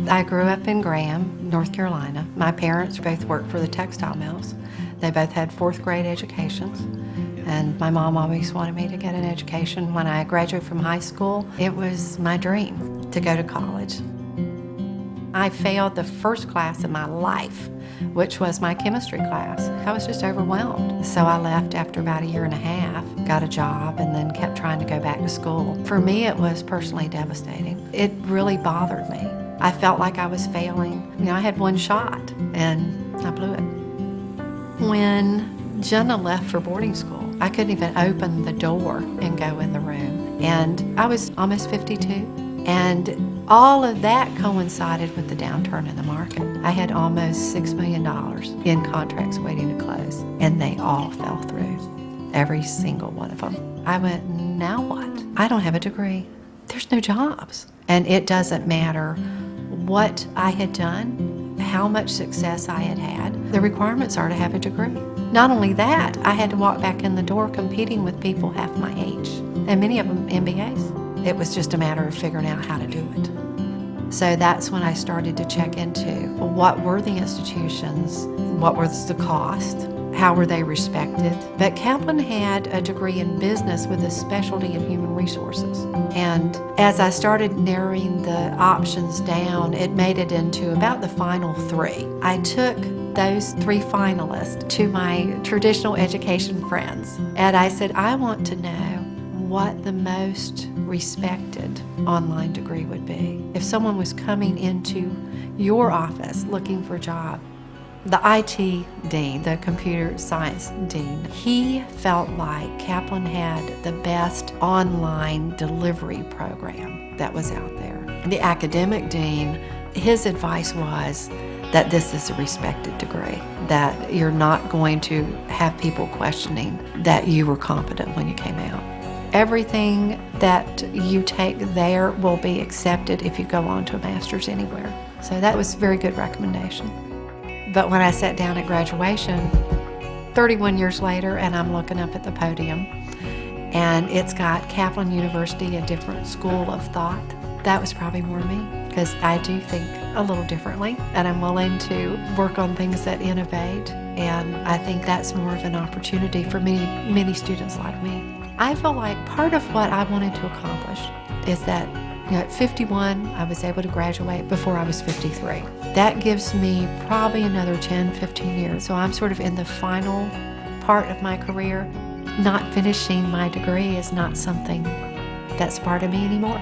I grew up in Graham, North Carolina. My parents both worked for the textile mills. They both had fourth grade educations, and my mom always wanted me to get an education. When I graduated from high school, it was my dream to go to college. I failed the first class in my life, which was my chemistry class. I was just overwhelmed. So I left after about a year and a half, got a job, and then kept trying to go back to school. For me, it was personally devastating. It really bothered me. I felt like I was failing. You know, I had one shot, and I blew it. When Jenna left for boarding school, I couldn't even open the door and go in the room. And I was almost 52, and all of that coincided with the downturn in the market. I had almost $6 million in contracts waiting to close, and they all fell through, every single one of them. I went, now what? I don't have a degree. There's no jobs. And it doesn't matter what I had done, how much success I had had. The requirements are to have a degree. Not only that, I had to walk back in the door competing with people half my age, and many of them MBAs. It was just a matter of figuring out how to do it. So that's when I started to check into what were the institutions, what was the cost, how were they respected. But Kaplan had a degree in business with a specialty in human resources. And as I started narrowing the options down, it made it into about the final three. I took those three finalists to my traditional education friends, and I said, I want to know what the most respected online degree would be. If someone was coming into your office looking for a job, the IT dean, the computer science dean, he felt like Kaplan had the best online delivery program that was out there. The academic dean, his advice was that this is a respected degree, that you're not going to have people questioning that you were competent when you came out. Everything that you take there will be accepted if you go on to a master's anywhere. So that was a very good recommendation. But when I sat down at graduation, 31 years later, and I'm looking up at the podium, and it's got Kaplan University, a different school of thought, that was probably more me, because I do think a little differently, and I'm willing to work on things that innovate, and I think that's more of an opportunity for many students like me. I feel like part of what I wanted to accomplish is that, you know, at 51, I was able to graduate before I was 53. That gives me probably another 10, 15 years. So I'm sort of in the final part of my career. Not finishing my degree is not something that's part of me anymore.